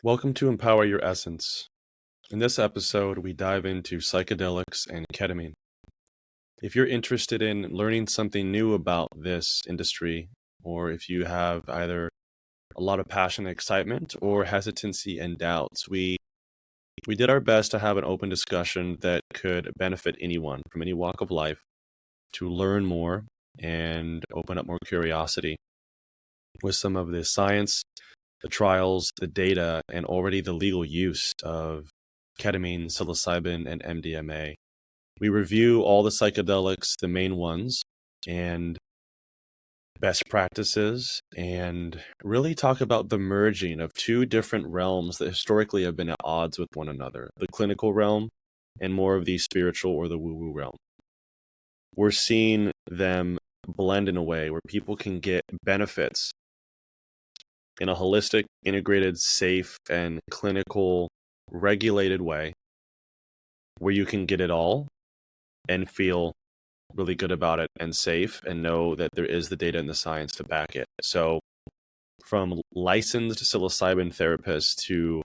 Welcome to Empower Your Essence. In this episode, we dive into psychedelics and ketamine. If you're interested in learning something new about this industry, or if you have either a lot of passion and excitement or hesitancy and doubts, we did our best to have an open discussion that could benefit anyone from any walk of life to learn more and open up more curiosity with some of the science, the trials, the data, and already the legal use of ketamine, psilocybin, and MDMA. We review all the psychedelics, the main ones, and best practices, and really talk about the merging of two different realms that historically have been at odds with one another, the clinical realm and more of the spiritual or the woo-woo realm. We're seeing them blend in a way where people can get benefits in a holistic, integrated, safe, and clinical, regulated way where you can get it all and feel really good about it and safe and know that there is the data and the science to back it. So from licensed psilocybin therapists to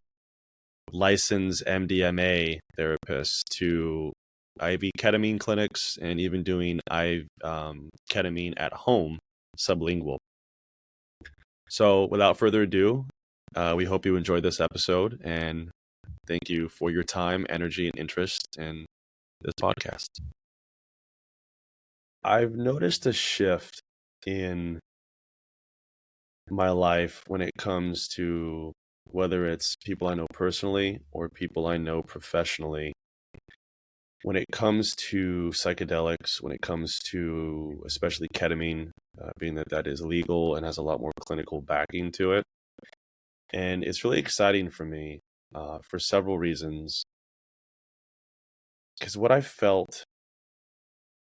licensed MDMA therapists to IV ketamine clinics and even doing IV ketamine at home sublingual. So without further ado, we hope you enjoyed this episode, and thank you for your time, energy, and interest in this podcast. I've noticed a shift in my life when it comes to whether it's people I know personally or people I know professionally. When it comes to psychedelics, when it comes to especially ketamine, being that is legal and has a lot more clinical backing to it. And it's really exciting for me for several reasons. Because what I felt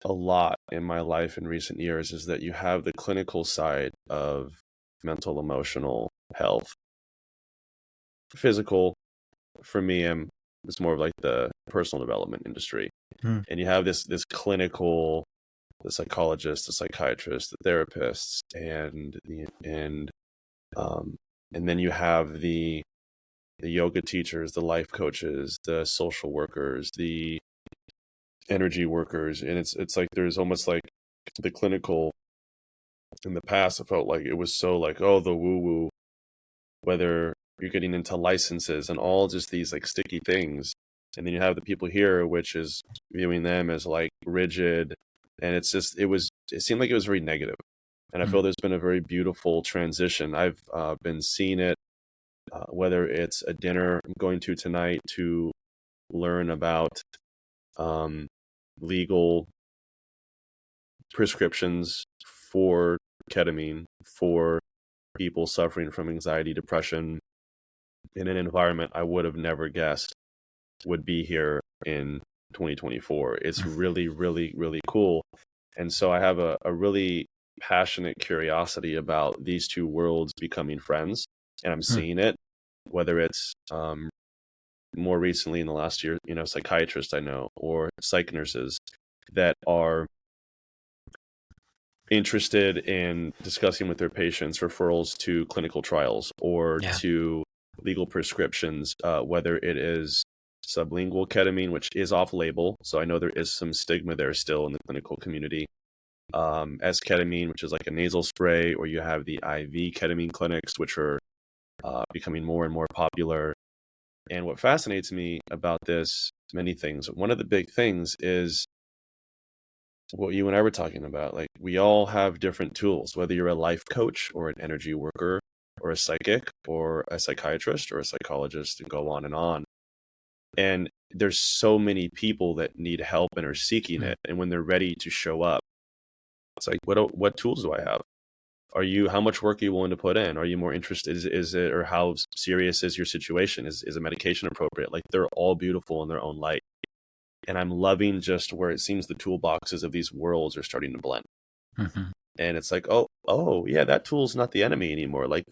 a lot in my life in recent years is that you have the clinical side of mental, emotional health. Physical, for me, it's more of like the personal development industry. And you have this clinical, the psychologist, the psychiatrist, the therapists, and then you have the yoga teachers, the life coaches, the social workers, the energy workers, and it's like there's almost like the clinical. In the past, I felt like it was so like, oh, the woo woo, whether you're getting into licenses and all just these like sticky things, and then you have the people here, which is viewing them as like rigid, and it seemed like it was very negative. And I feel there's been a very beautiful transition. I've been seeing it, whether it's a dinner I'm going to tonight to learn about legal prescriptions for ketamine for people suffering from anxiety, depression, in an environment I would have never guessed would be here in 2024. It's really, really, really cool. And so I have a really passionate curiosity about these two worlds becoming friends. And I'm seeing it, whether it's more recently in the last year, psychiatrists I know, or psych nurses that are interested in discussing with their patients referrals to clinical trials or to legal prescriptions, whether it is sublingual ketamine, which is off-label. So I know there is some stigma there still in the clinical community. As ketamine, which is like a nasal spray, or you have the IV ketamine clinics, which are becoming more and more popular. And what fascinates me about this, many things. One of the big things is what you and I were talking about. Like, we all have different tools, whether you're a life coach or an energy worker or a psychic or a psychiatrist or a psychologist, and go on and on. And there's so many people that need help and are seeking it. And when they're ready to show up, it's like, what tools do I have? How much work are you willing to put in? Are you more interested? Is it, or how serious is your situation? Is a medication appropriate? Like, they're all beautiful in their own light. And I'm loving just where it seems the toolboxes of these worlds are starting to blend. And it's like, oh yeah, that tool's not the enemy anymore. Like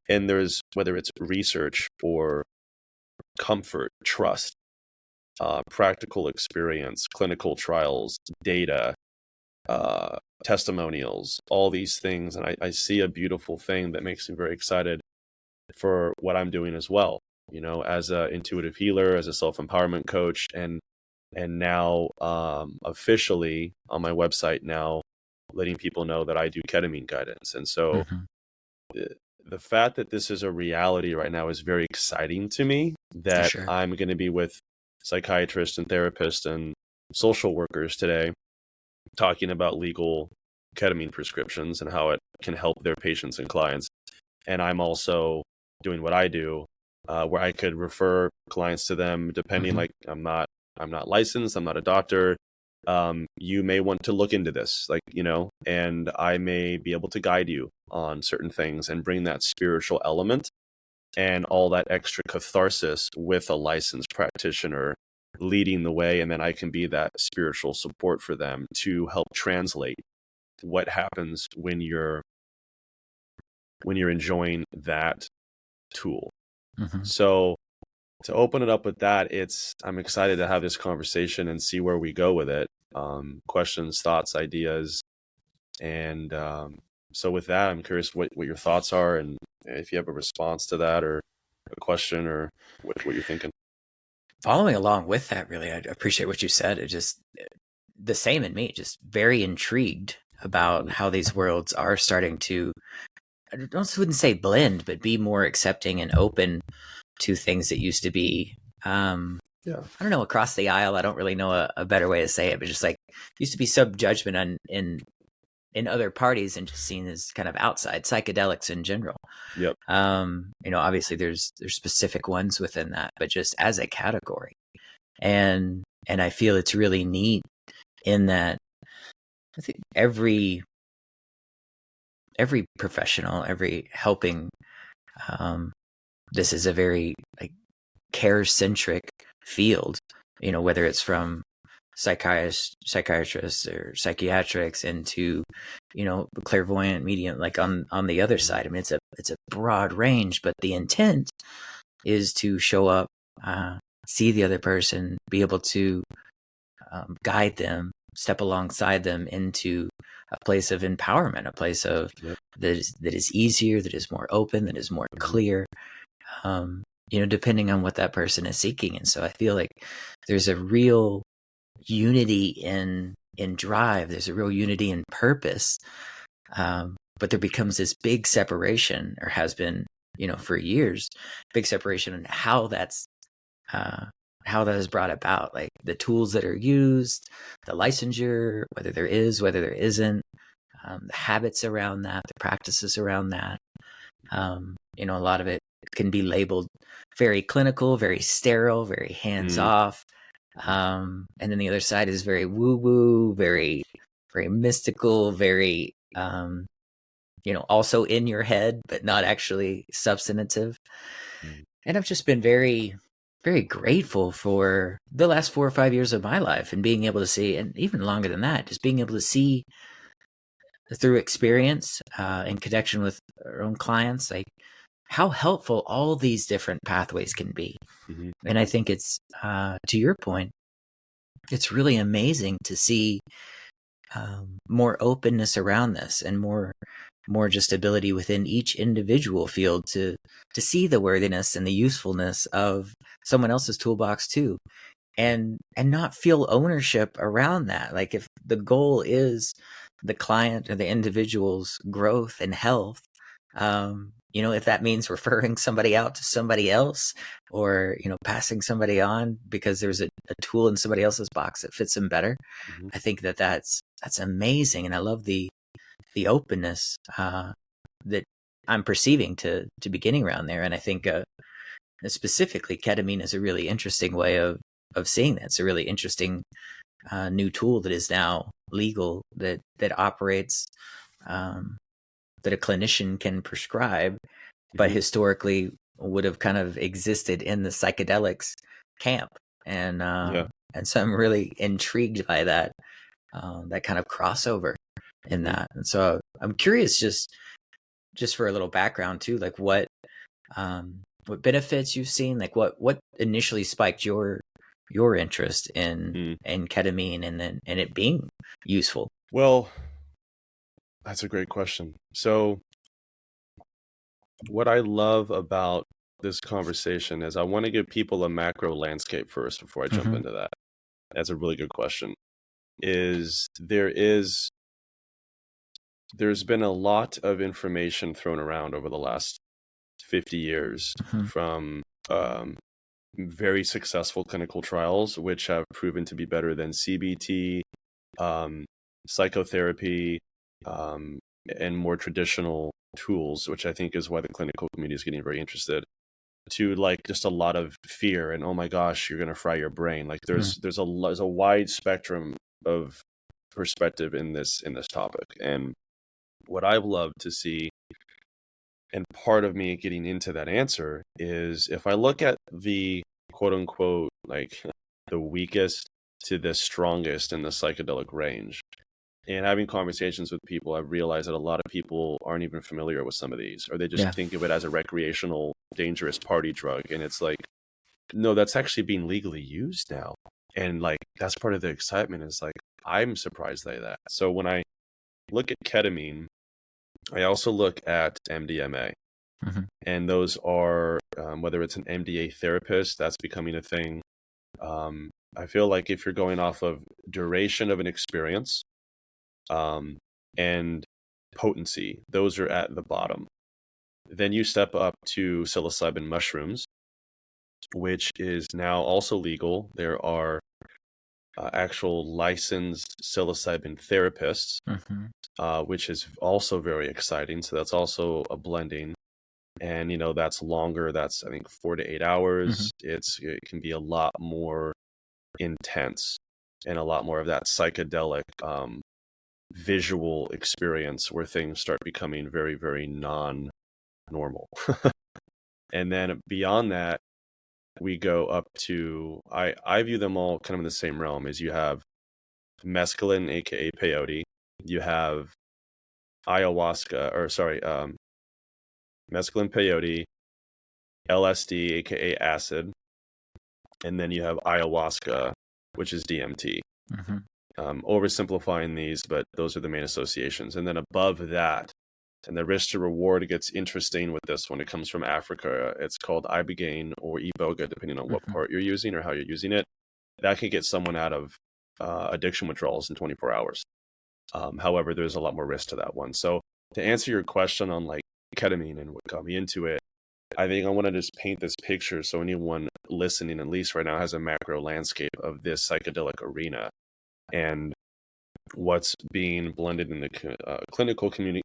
and there's, whether it's research or comfort, trust, practical experience, clinical trials, data, testimonials, all these things. And I see a beautiful thing that makes me very excited for what I'm doing as well, as a intuitive healer, as a self-empowerment coach, and now officially on my website now letting people know that I do ketamine guidance. And so Mm-hmm. the fact that this is a reality right now is very exciting to me, For that sure. I'm going to be with psychiatrists and therapists and social workers today talking about legal ketamine prescriptions and how it can help their patients and clients. And I'm also doing what I do, where I could refer clients to them depending. Mm-hmm. Like I'm not licensed, I'm not a doctor. You may want to look into this, and I may be able to guide you on certain things and bring that spiritual element and all that extra catharsis with a licensed practitioner leading the way. And then I can be that spiritual support for them to help translate what happens when you're enjoying that tool. Mm-hmm. So to open it up with that, I'm excited to have this conversation and see where we go with it. Questions, thoughts, ideas. And so with that, I'm curious what your thoughts are, and if you have a response to that or a question or what you're thinking. Following along with that, really, I appreciate what you said. It just the same in me, just very intrigued about how these worlds are starting to, I wouldn't say blend, but be more accepting and open to things that used to be, Yeah. I don't know, across the aisle. I don't really know a better way to say it, but just like used to be sub judgment in other parties and just seen as kind of outside psychedelics in general. Yep. Obviously there's specific ones within that, but just as a category. And I feel it's really neat in that I think every professional, every helping, this is a very like care-centric field, whether it's from psychiatrists or psychiatrics into, clairvoyant, medium, like on the other side. I mean, it's a broad range, but the intent is to show up, see the other person, be able to guide them, step alongside them into a place of empowerment, a place of Yep. that is easier, that is more open, that is more clear, depending on what that person is seeking. And so I feel like there's a real unity in drive. There's a real unity in purpose. But there becomes this big separation, or has been, for years, big separation in how that is brought about, like the tools that are used, the licensure, whether there is, whether there isn't, the habits around that, the practices around that. A lot of it can be labeled very clinical, very sterile, very hands-off. And then the other side is very woo-woo, very, very mystical, very, also in your head, but not actually substantive. And I've just been very, very grateful for the last 4 or 5 years of my life and being able to see, and even longer than that, just being able to see through experience, in connection with our own clients, like how helpful all these different pathways can be. Mm-hmm. And I think it's, to your point, it's really amazing to see more openness around this, and more just ability within each individual field to see the worthiness and the usefulness of someone else's toolbox too, and not feel ownership around that. Like if the goal is the client or the individual's growth and health, if that means referring somebody out to somebody else, or passing somebody on because there's a tool in somebody else's box that fits them better, I think that's amazing. And I love the openness that I'm perceiving to beginning around there. And I think specifically ketamine is a really interesting way of seeing that. It's a really interesting new tool that is now legal, that operates, that a clinician can prescribe, but historically would have kind of existed in the psychedelics camp. And and so I'm really intrigued by that kind of crossover in that. And so I'm curious, just for a little background too, like what benefits you've seen, like what initially spiked your interest in ketamine, and it being useful. Well, that's a great question. So What I love about this conversation is I want to give people a macro landscape first before I jump Mm-hmm. into that. That's a really good question. There's been a lot of information thrown around over the last 50 years Mm-hmm. from very successful clinical trials, which have proven to be better than CBT, um, psychotherapy, um, and more traditional tools, which I think is why the clinical community is getting very interested. To like just a lot of fear and oh my gosh, you're gonna fry your brain. Like there's a wide spectrum of perspective in this topic, and what I've loved to see, and part of me getting into that answer is if I look at the quote unquote like the weakest to the strongest in the psychedelic range. And having conversations with people, I've realized that a lot of people aren't even familiar with some of these, or they just Yeah. think of it as a recreational, dangerous party drug. And it's like, no, that's actually being legally used now. And like, that's part of the excitement is like, I'm surprised by that. So when I look at ketamine, I also look at MDMA. Mm-hmm. And those are, whether it's an MDA therapist, that's becoming a thing. I feel like if you're going off of duration of an experience, um, and potency, those are at the bottom. Then you step up to psilocybin mushrooms, which is now also legal. There are actual licensed psilocybin therapists, Mm-hmm. which is also very exciting. So that's also a blending. And, that's longer. That's, I think, 4 to 8 hours. It can be a lot more intense and a lot more of that psychedelic visual experience where things start becoming very, very non-normal. And then beyond that, we go up to I view them all kind of in the same realm as you have mescaline, aka peyote, you have ayahuasca, or sorry, mescaline, peyote, LSD, aka acid, and then you have ayahuasca, which is DMT. Mm-hmm. Oversimplifying these, but those are the main associations. And then above that, and the risk to reward gets interesting with this one. It comes from Africa. It's called ibogaine or iboga, depending on what Mm-hmm. part you're using or how you're using it. That can get someone out of addiction withdrawals in 24 hours. However, there's a lot more risk to that one. So to answer your question on like ketamine and what got me into it, I think I want to just paint this picture so anyone listening, at least right now, has a macro landscape of this psychedelic arena and what's being blended in the clinical community,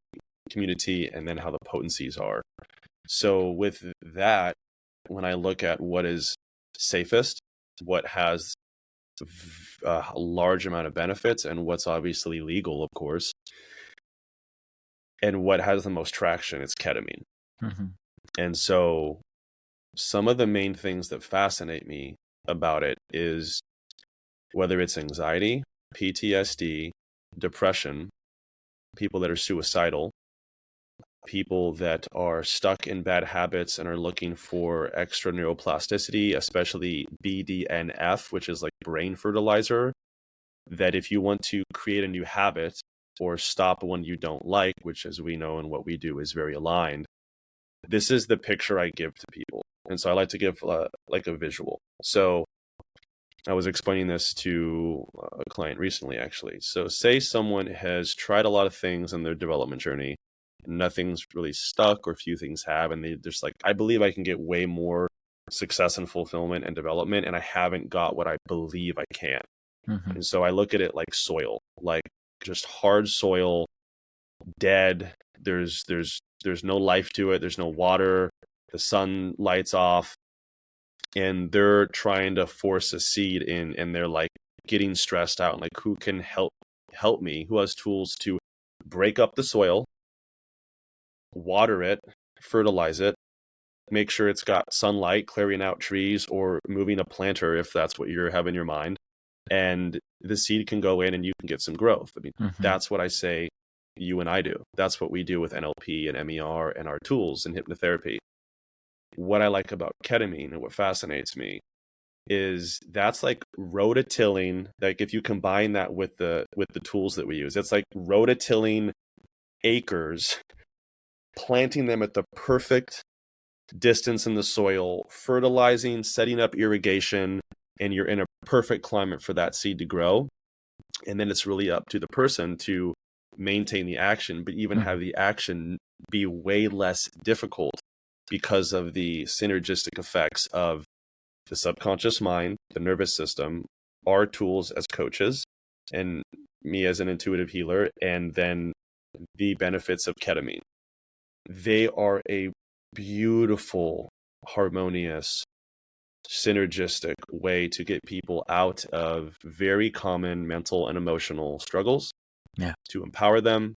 and then how the potencies are. So with that, when I look at what is safest, what has a large amount of benefits, and what's obviously legal, of course, and what has the most traction, it's ketamine. Mm-hmm. And so some of the main things that fascinate me about it is whether it's anxiety, PTSD, depression, people that are suicidal, people that are stuck in bad habits and are looking for extra neuroplasticity, especially BDNF, which is like brain fertilizer, that if you want to create a new habit or stop one you don't like, which as we know and what we do is very aligned, this is the picture I give to people. And so I like to give like a visual. So I was explaining this to a client recently, actually. So say someone has tried a lot of things in their development journey, nothing's really stuck or few things have, and they just like, I believe I can get way more success and fulfillment and development, and I haven't got what I believe I can. Mm-hmm. And so I look at it like soil, like just hard soil, dead. There's no life to it. There's no water. The sun lights off, and they're trying to force a seed in, and they're like getting stressed out, and like, who can help me? Who has tools to break up the soil, water it, fertilize it, make sure it's got sunlight, clearing out trees, or moving a planter if that's what you have in your mind, and the seed can go in and you can get some growth. I mean, Mm-hmm. that's what I say you and I do. That's what we do with NLP and MER and our tools and hypnotherapy. What I like about ketamine and what fascinates me is that's like rototilling. Like if you combine that with the tools that we use, it's like rototilling acres planting them at the perfect distance in the soil, fertilizing, setting up irrigation, and you're in a perfect climate for that seed to grow. And then it's really up to the person to maintain the action, but even have the action be way less difficult because of the synergistic effects of the subconscious mind, the nervous system, our tools as coaches, and me as an intuitive healer, and then the benefits of ketamine. They are a beautiful, harmonious, synergistic way to get people out of very common mental and emotional struggles, to empower them,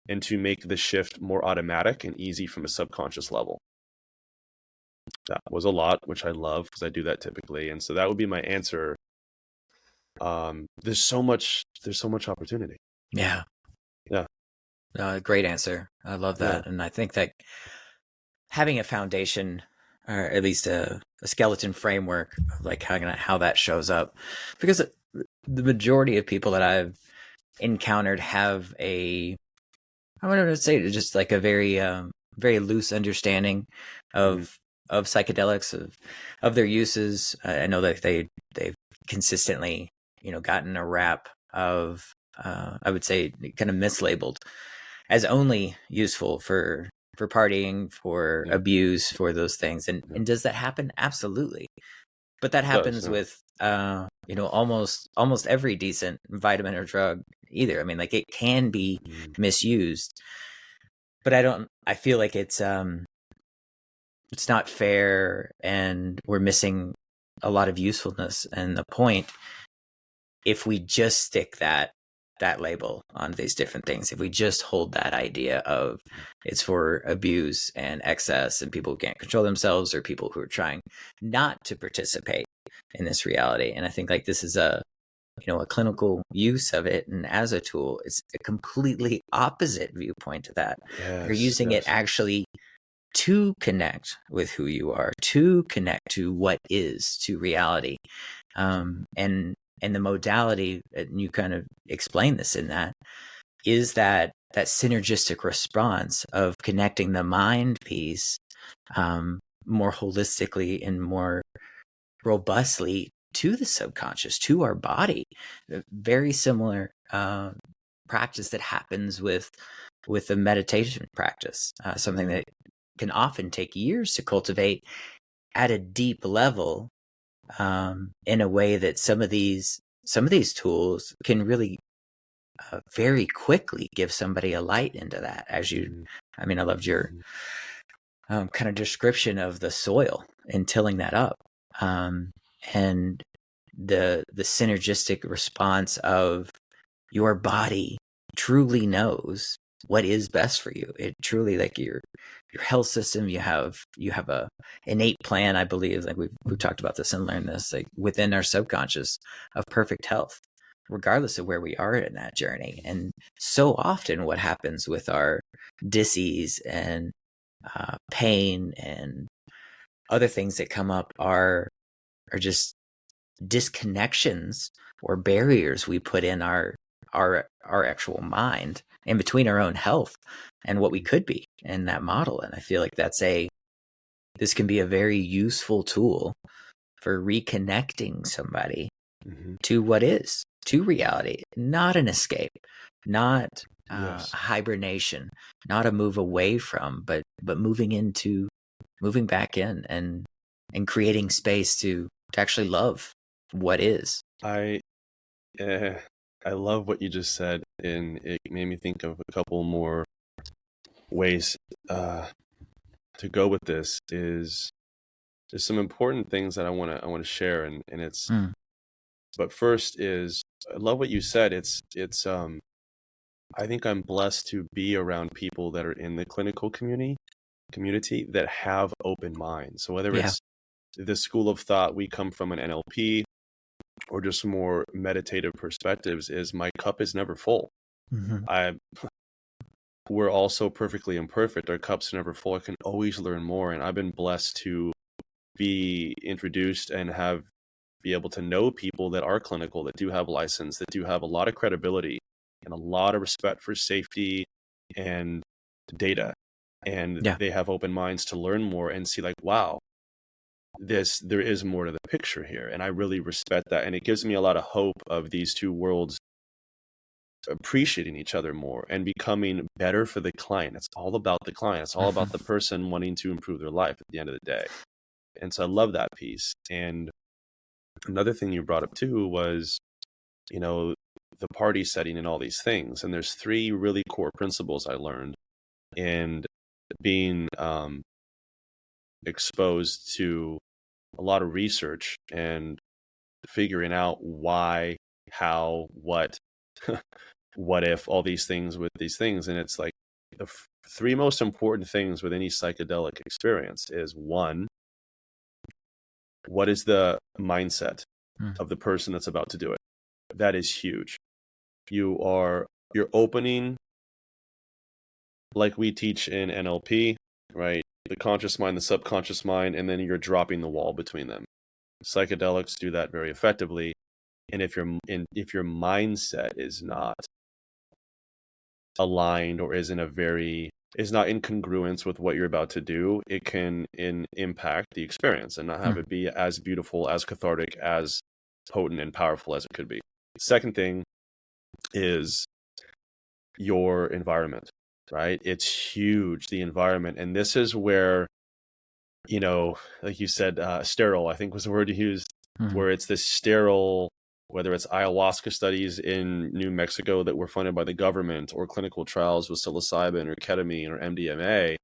and to make the shift more automatic and easy from a subconscious level. That was a lot, which I love because I do that typically. And so that would be my answer. There's so much opportunity. Yeah. Great answer. I love that. And I think that having a foundation, or at least a skeleton framework of like how that shows up, because the majority of people that I've encountered have I want to say just like a very very loose understanding of psychedelics, of their uses. I know that they've consistently gotten a rap of I would say kind of mislabeled as only useful for partying, for abuse, for those things. And does that happen? Absolutely. But that happens with almost every decent vitamin or drug either. I mean, like, it can be misused, but I feel like it's not fair, and we're missing a lot of usefulness. And the point, if we just stick that label on these different things, if we just hold that idea of it's for abuse and excess and people who can't control themselves, or people who are trying not to participate in this reality. And I think like this is a clinical use of it, and as a tool, it's a completely opposite viewpoint to that. You're using it actually to connect with who you are, to connect to what is, to reality. And the modality, and you kind of explain this in that, is that synergistic response of connecting the mind piece more holistically and more robustly to the subconscious, to our body. Very similar practice that happens with the meditation practice, something that can often take years to cultivate at a deep level, in a way that some of these tools can really very quickly give somebody a light into that. I mean, I loved your kind of description of the soil and tilling that up, and the synergistic response of your body truly knows what is best for you. It truly, like, your health system, you have a innate plan, I believe, like we've talked about this and learned this, like within our subconscious, of perfect health, regardless of where we are in that journey. And so often what happens with our dis-ease and pain and other things that come up are just disconnections or barriers we put in our actual mind, in between our own health and what we could be in that model. And I feel like this can be a very useful tool for reconnecting somebody to what is, to reality, not an escape, not hibernation, not a move away from, but moving back in and creating space to actually love what is. I love what you just said, and it made me think of a couple more ways to go with this. Is there's some important things that I want to share, and it's but first is, I love what you said. It's I think I'm blessed to be around people that are in the clinical community that have open minds. So whether it's the school of thought we come from, an NLP, or just more meditative perspectives, is my cup is never full. We're all so perfectly imperfect. Our cup's never full. I can always learn more. And I've been blessed to be introduced and be able to know people that are clinical, that do have license, that do have a lot of credibility and a lot of respect for safety and data. and Yeah. they have open minds to learn more and see like, wow, there is more to the picture here. And I really respect that. And it gives me a lot of hope of these two worlds appreciating each other more and becoming better for the client. It's all about the client. It's all about the person wanting to improve their life at the end of the day. And so I love that piece. And another thing you brought up too was, you know, the party setting and all these things. And there's three really core principles I learned in being exposed to a lot of research and figuring out why, how, what, what if, all these things with these things. And it's like the three most important things with any psychedelic experience is, one, what is the mindset of the person that's about to do it? That is huge. You're opening, like we teach in NLP, right? The conscious mind, the subconscious mind, and then you're dropping the wall between them. Psychedelics do that very effectively. And if your mindset is not aligned or is not in congruence with what you're about to do, it can impact the experience and not have it be as beautiful, as cathartic, as potent and powerful as it could be. Second thing is your environment, right? It's huge, the environment. And this is where, you know, like you said, sterile, I think was the word you used, where it's this sterile, whether it's ayahuasca studies in New Mexico that were funded by the government or clinical trials with psilocybin or ketamine or MDMA,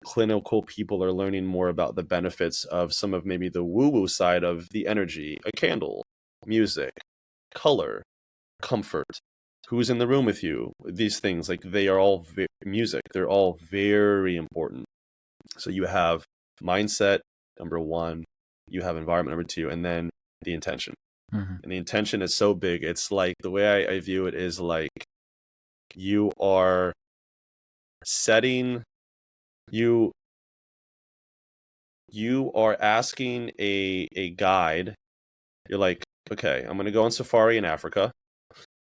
clinical people are learning more about the benefits of some of maybe the woo-woo side of the energy, a candle, music, color, comfort, who's in the room with you, these things, like they are all music. They're all very important. So you have mindset, number one, you have environment, number two, and then the intention. And the intention is so big. It's like, the way I view it is like you are setting, you are asking a guide. You're like, okay, I'm going to go on safari in Africa.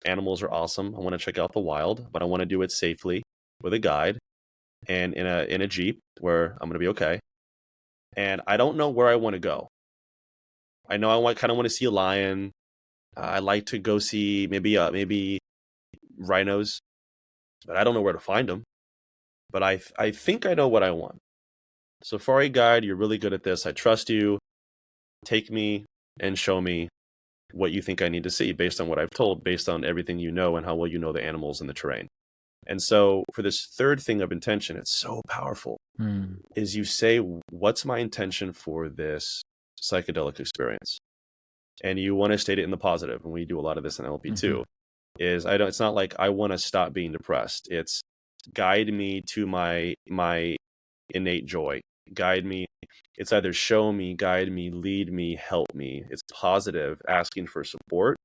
Animals are awesome. I want to check out the wild, but I want to do it safely with a guide and in a Jeep where I'm going to be okay. And I don't know where I want to go. I know I kind of want to see a lion. I like to go see maybe rhinos, but I don't know where to find them. But I think I know what I want. Safari guide, you're really good at this. I trust you. Take me and show me what you think I need to see based on what I've told, based on everything you know and how well you know the animals and the terrain. And so for this third thing of intention, it's so powerful, is you say, what's my intention for this psychedelic experience? And you want to state it in the positive. And we do a lot of this in LP too, it's not like I want to stop being depressed. It's guide me to my innate joy. Guide me. It's either show me, guide me, lead me, help me. It's positive, asking for support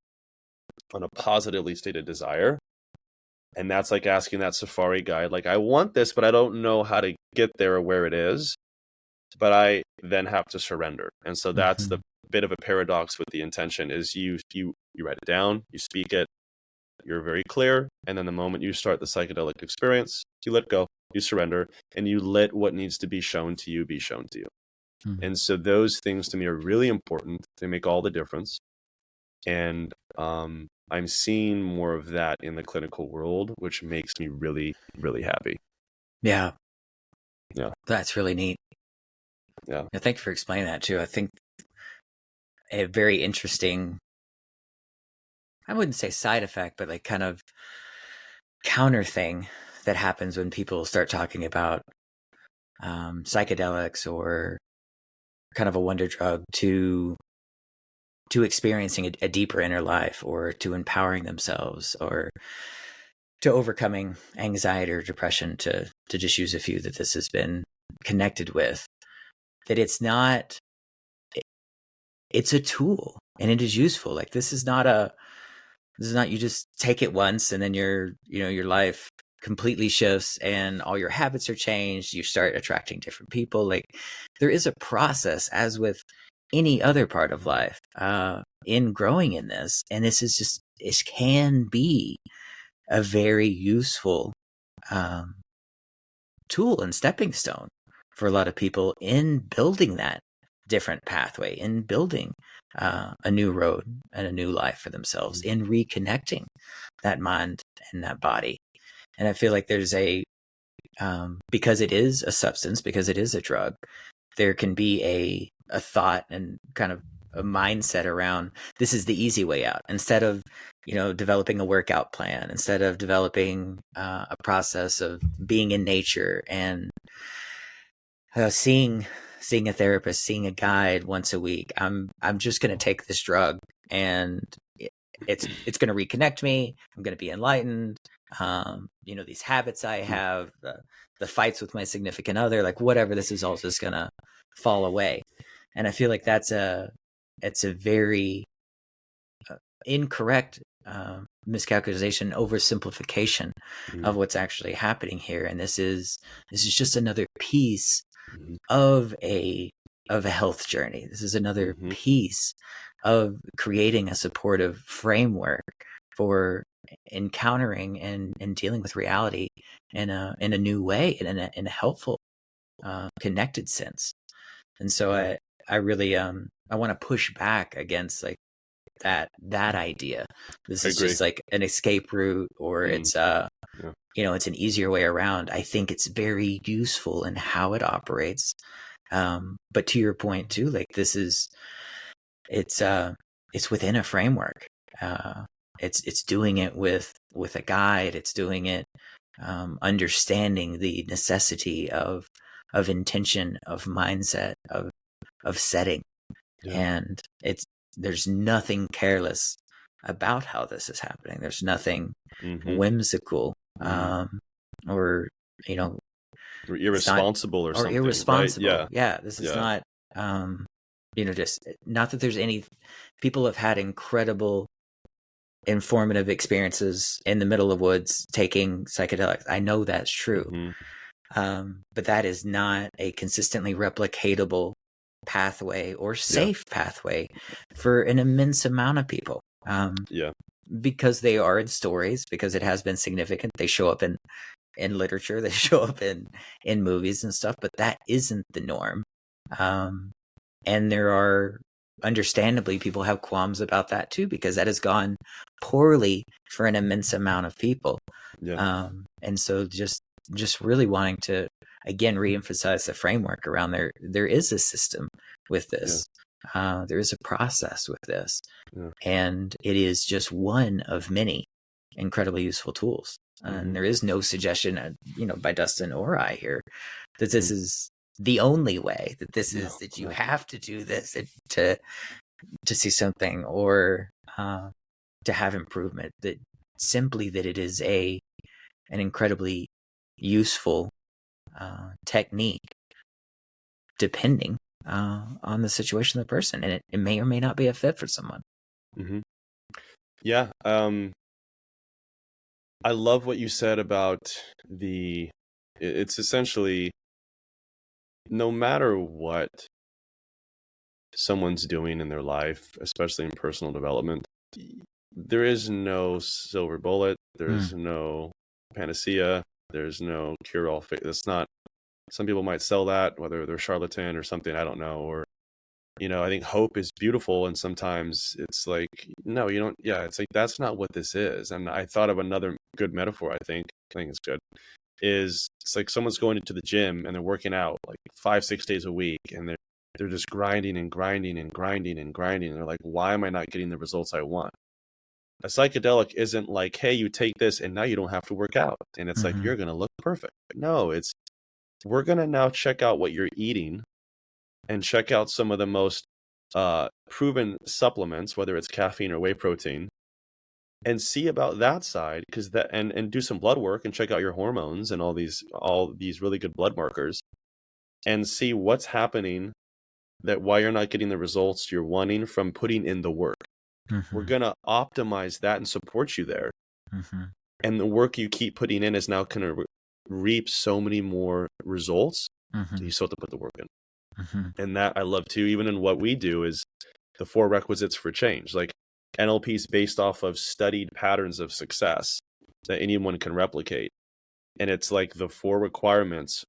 on a positively stated desire. And that's like asking that safari guide, like, I want this, but I don't know how to get there or where it is. But I then have to surrender. And so that's the bit of a paradox with the intention, is you write it down, you speak it, you're very clear. And then the moment you start the psychedelic experience, you let go, you surrender, and you let what needs to be shown to you be shown to you. And so those things to me are really important. They make all the difference. And I'm seeing more of that in the clinical world, which makes me really, really happy. Yeah. Yeah. That's really neat. Yeah. Thank you for explaining that too. I think a very interesting, I wouldn't say side effect, but like kind of counter thing that happens when people start talking about psychedelics or kind of a wonder drug to experiencing a deeper inner life, or to empowering themselves, or to overcoming anxiety or depression, to just use a few that this has been connected with, that it's a tool and it is useful. Like this is not you just take it once and then your life completely shifts and all your habits are changed. You start attracting different people. Like there is a process, as with any other part of life, in growing in this. And this is just, it can be a very useful tool and stepping stone for a lot of people in building that different pathway, in building a new road and a new life for themselves, in reconnecting that mind and that body. And I feel like there's because it is a substance, because it is a drug, there can be a thought and kind of a mindset around, this is the easy way out. Instead of, developing a workout plan, instead of developing a process of being in nature and seeing a therapist, seeing a guide once a week, I'm just going to take this drug and it's going to reconnect me. I'm going to be enlightened. These habits I have, the fights with my significant other, like whatever, this is all just going to fall away. And I feel like it's a very incorrect miscalculation, oversimplification of what's actually happening here. And this is just another piece of a health journey. This is another piece of creating a supportive framework for encountering and dealing with reality in a new way, and in a helpful, connected sense. And so I really I want to push back against like that idea. This is just like an escape route, or it's it's an easier way around. I think it's very useful in how it operates. But to your point too, like it's within a framework. It's doing it with a guide. It's doing it understanding the necessity of intention, of mindset, of setting. And there's nothing careless about how this is happening. There's nothing whimsical, or irresponsible or something. Irresponsible. Right? Yeah. This is not, just not that there's any people have had incredible informative experiences in the middle of woods taking psychedelics. I know that's true. But that is not a consistently replicatable pathway or safe pathway for an immense amount of people. Because they are in stories, because it has been significant. They show up in literature, they show up in movies and stuff, but that isn't the norm. And there are, understandably, people have qualms about that too, because that has gone poorly for an immense amount of people. And so just really wanting to again reemphasize the framework around there is a system with this. There is a process with this, and it is just one of many incredibly useful tools. And there is no suggestion, by Dustin or I here, that this is the only way, that this is that you have to do this to see something, or to have improvement. That simply that it is an incredibly useful technique, depending on the situation of the person, and it may or may not be a fit for someone. I love what you said about it's essentially, no matter what someone's doing in their life, especially in personal development, there is no silver bullet. There is no panacea. There's no cure-all. That's not. Some people might sell that, whether they're charlatan or something, I don't know. Or, I think hope is beautiful, and sometimes it's like, no, you don't. Yeah, it's like, that's not what this is. And I thought of another good metaphor. I think it's good. It's like someone's going into the gym and they're working out like 5-6 days a week, and they're just grinding and grinding and grinding and grinding. And they're like, why am I not getting the results I want? A psychedelic isn't like, hey, you take this and now you don't have to work out, and it's like, you're going to look perfect. No, we're going to now check out what you're eating and check out some of the most proven supplements, whether it's caffeine or whey protein, and see about that side, because and do some blood work and check out your hormones and all these really good blood markers, and see what's happening, that why you're not getting the results you're wanting from putting in the work. We're going to optimize that and support you there. And the work you keep putting in is now going to reap so many more results. So you still have to put the work in. And that I love too, even in what we do, is the 4 requisites for change. Like, NLP is based off of studied patterns of success that anyone can replicate. And it's like the 4 requirements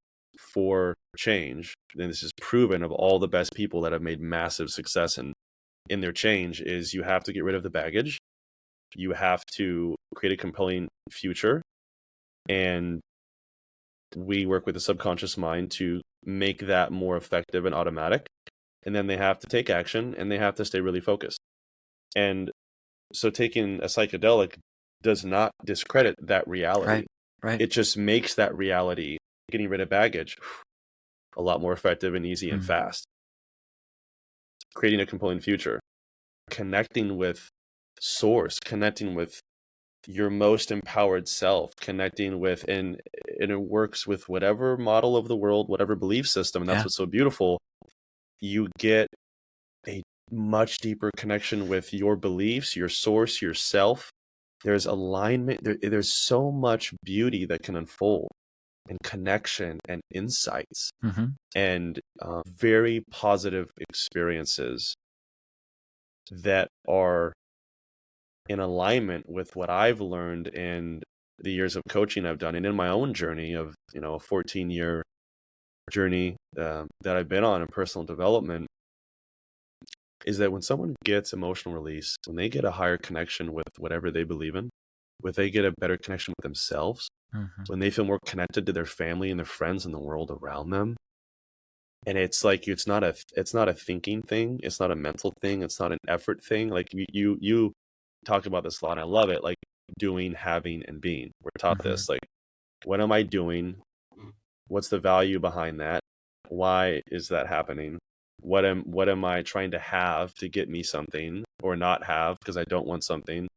for change. And this is proven of all the best people that have made massive success in their change is you have to get rid of the baggage. You have to create a compelling future. And we work with the subconscious mind to make that more effective and automatic. And then they have to take action and they have to stay really focused. And so taking a psychedelic does not discredit that reality. Right. It just makes that reality, getting rid of baggage, a lot more effective and easy and fast. Creating a compelling future, connecting with source, connecting with your most empowered self, connecting with, and it works with whatever model of the world, whatever belief system. And that's what's so beautiful. You get a much deeper connection with your beliefs, your source, yourself. There's alignment. There's so much beauty that can unfold, and connection and insights, and very positive experiences that are in alignment with what I've learned in the years of coaching I've done, and in my own journey of, a 14-year journey that I've been on in personal development, is that when someone gets emotional release, when they get a higher connection with whatever they believe in, when they get a better connection with themselves, when they feel more connected to their family and their friends and the world around them, and it's like it's not a thinking thing, it's not a mental thing, it's not an effort thing. Like you talk about this a lot, and I love it. Like doing, having, and being. We're taught this. Like, what am I doing? What's the value behind that? Why is that happening? What am I trying to have to get me something, or not have because I don't want something?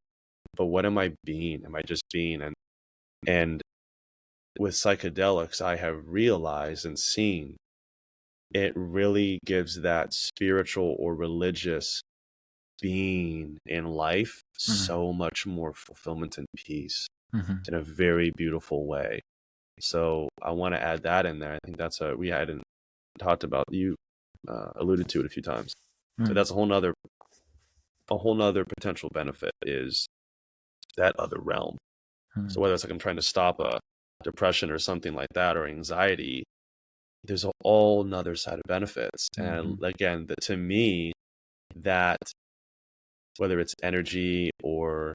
But what am I being? Am I just being? And with psychedelics, I have realized and seen it really gives that spiritual or religious being in life so much more fulfillment and peace in a very beautiful way. So I want to add that in there. I think that's we hadn't talked about. You alluded to it a few times. So that's a whole nother potential benefit, is that other realm. So whether it's like I'm trying to stop a depression or something like that, or anxiety, there's a whole nother side of benefits. And again, to me, that whether it's energy or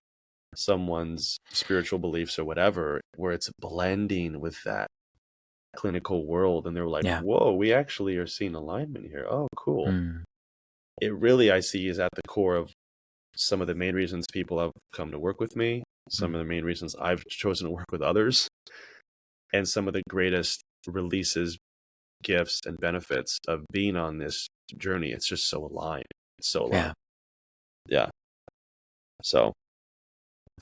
someone's spiritual beliefs or whatever, where it's blending with that clinical world, and they're like, whoa, we actually are seeing alignment here. Oh, cool. It really, I see, is at the core of some of the main reasons people have come to work with me, some of the main reasons I've chosen to work with others, and some of the greatest releases, gifts, and benefits of being on this journey. It's just so aligned. It's so aligned. Yeah. So.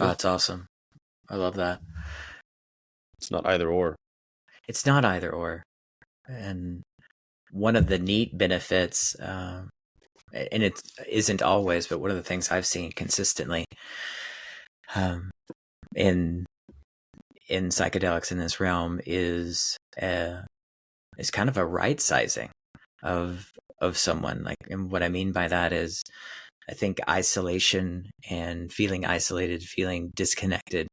Oh, that's awesome. I love that. It's not either or. It's not either or. And one of the neat benefits, and it isn't always, but one of the things I've seen consistently in psychedelics in this realm is kind of a right sizing of someone. Like, and what I mean by that is, I think isolation and feeling isolated, feeling disconnected,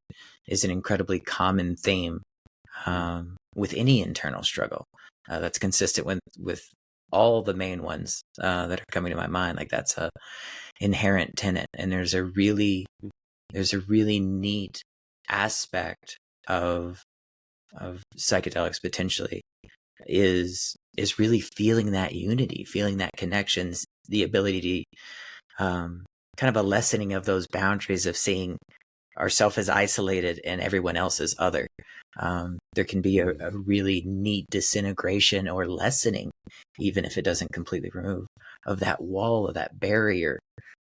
is an incredibly common theme with any internal struggle. That's consistent with all the main ones that are coming to my mind. Like, that's a inherent tenet, and there's a really neat aspect of psychedelics potentially is really feeling that unity, feeling that connections, the ability to kind of a lessening of those boundaries of seeing ourself as isolated and everyone else as other. There can be a really neat disintegration or lessening, even if it doesn't completely remove, of that wall, of that barrier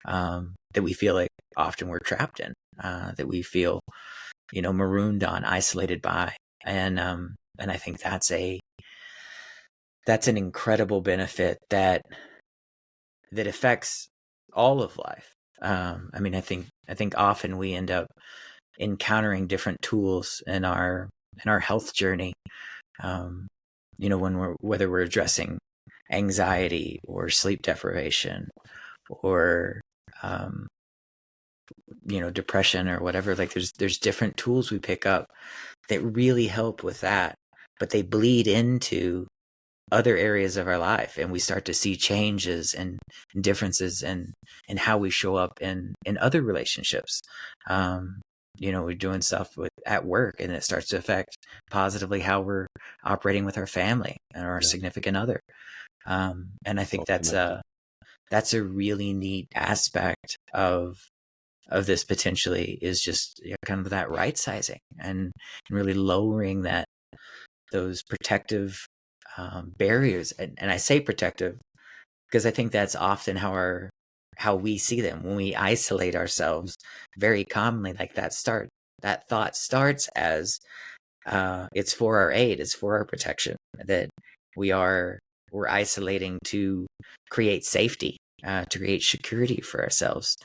that we feel like often we're trapped in, that we feel, marooned on, isolated by. And I think that's an incredible benefit that affects all of life. I mean, I think often we end up encountering different tools in our health journey. Whether we're addressing anxiety or sleep deprivation or depression or whatever. Like there's different tools we pick up that really help with that, but they bleed into other areas of our life, and we start to see changes and differences in how we show up in other relationships. We're doing stuff at work, and it starts to affect positively how we're operating with our family and our significant other. And I think that's a really neat aspect of this potentially, is just kind of that right sizing and really lowering those protective barriers. And I say protective because I think that's often how we see them when we isolate ourselves. Very commonly, like that thought starts as it's for our aid, it's for our protection, that we're isolating to create safety, to create security for ourselves.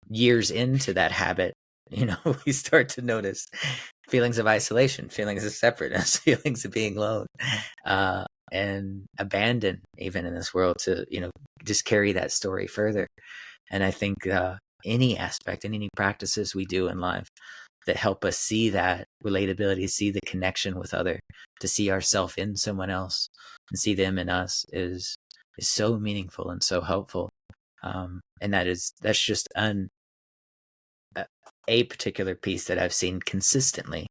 Years into that habit, we start to notice feelings of isolation, feelings of separateness, feelings of being alone, and abandoned even in this world, to, just carry that story further. And I think any aspect and any practices we do in life that help us see that relatability, see the connection with other, to see ourselves in someone else and see them in us, is so meaningful and so helpful. And that's just a particular piece that I've seen consistently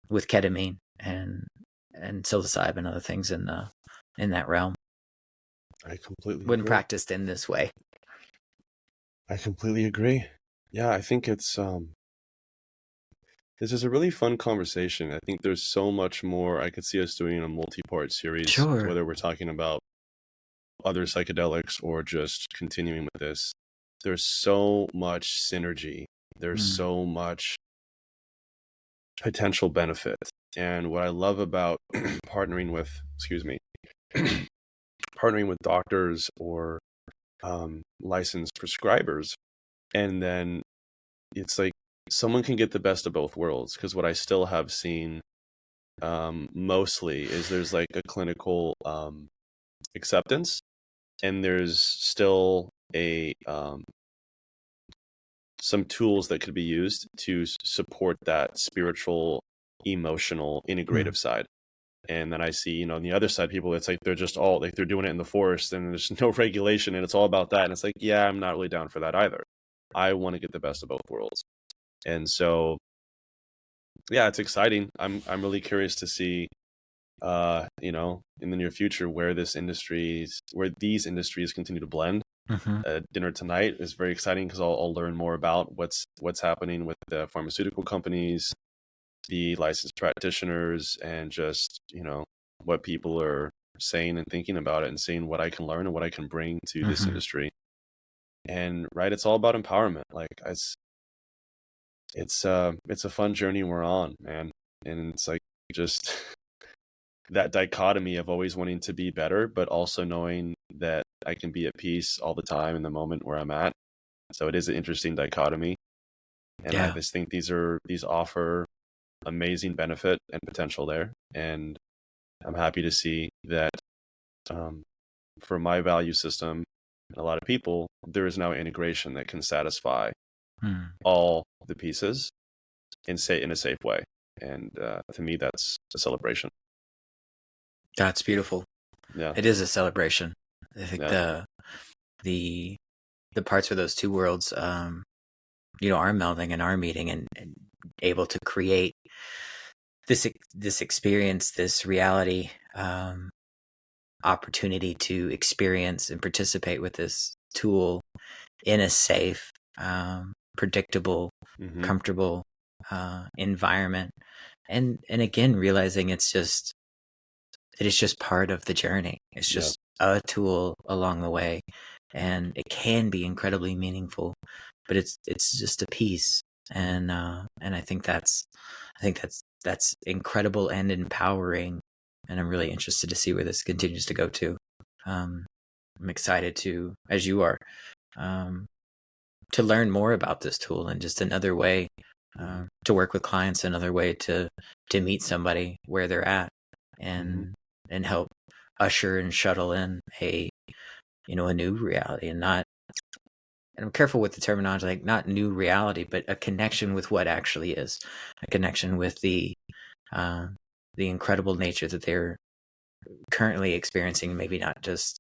with ketamine and psilocybin and other things in that realm. I completely when agree. Practiced in this way. I completely agree. Yeah, I think it's this is a really fun conversation. I think there's so much more I could see us doing in a multi-part series. Sure. Whether we're talking about other psychedelics or just continuing with this. There's so much synergy. There's so much potential benefit. And what I love about partnering with doctors or licensed prescribers, and then it's like someone can get the best of both worlds. Because what I still have seen mostly is there's like a clinical acceptance, and there's still a some tools that could be used to support that spiritual, emotional, integrative side. And then I see, on the other side, people, it's like they're just all like they're doing it in the forest and there's no regulation and it's all about that. And it's like, yeah, I'm not really down for that either. I want to get the best of both worlds. And so, yeah, it's exciting. I'm really curious to see, in the near future where these industries continue to blend. Dinner tonight is very exciting because I'll learn more about what's happening with the pharmaceutical companies, the licensed practitioners, and just what people are saying and thinking about it, and seeing what I can learn and what I can bring to this industry. And it's all about empowerment. Like it's a fun journey we're on, man. And it's like just that dichotomy of always wanting to be better, but also knowing that I can be at peace all the time in the moment where I'm at. So it is an interesting dichotomy. And I just think these offer amazing benefit and potential there. And I'm happy to see that for my value system and a lot of people, there is now integration that can satisfy all the pieces in a safe way. And to me, that's a celebration. That's beautiful. Yeah, it is a celebration. I think the parts of those two worlds, are melding and are meeting and able to create this experience, this reality, opportunity to experience and participate with this tool in a safe, predictable, comfortable environment, and again realizing it is just part of the journey. It's just a tool along the way, and it can be incredibly meaningful, but it's just a piece. And I think that's incredible and empowering, and I'm really interested to see where this continues to go to. I'm excited to, as you are, to learn more about this tool, and just another way to work with clients, another way to meet somebody where they're at, and help usher and shuttle in a new reality, and and I'm careful with the terminology, like not new reality, but a connection with what actually is, a connection with the incredible nature that they're currently experiencing, maybe not just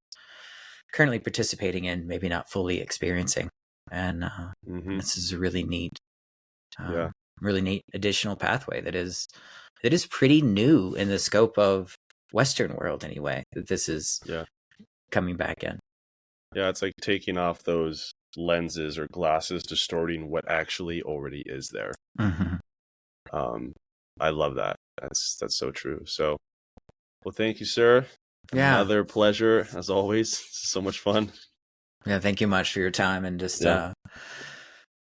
currently participating in, maybe not fully experiencing. And this is a really neat, really neat additional pathway that is pretty new in the scope of Western world anyway, that this is coming back in. Yeah, it's like taking off those lenses or glasses, distorting what actually already is there. I love that. That's so true. So, well, thank you, sir. Another pleasure, as always. So much fun. Yeah, thank you much for your time and just all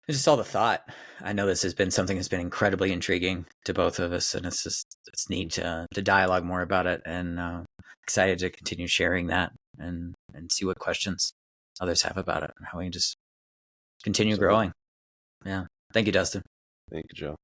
the thought. I know this has been something that's been incredibly intriguing to both of us, and it's neat to dialogue more about it, and excited to continue sharing that and see what questions others have about it and how we can just continue growing. Yeah. Thank you, Dustin. Thank you, Joe.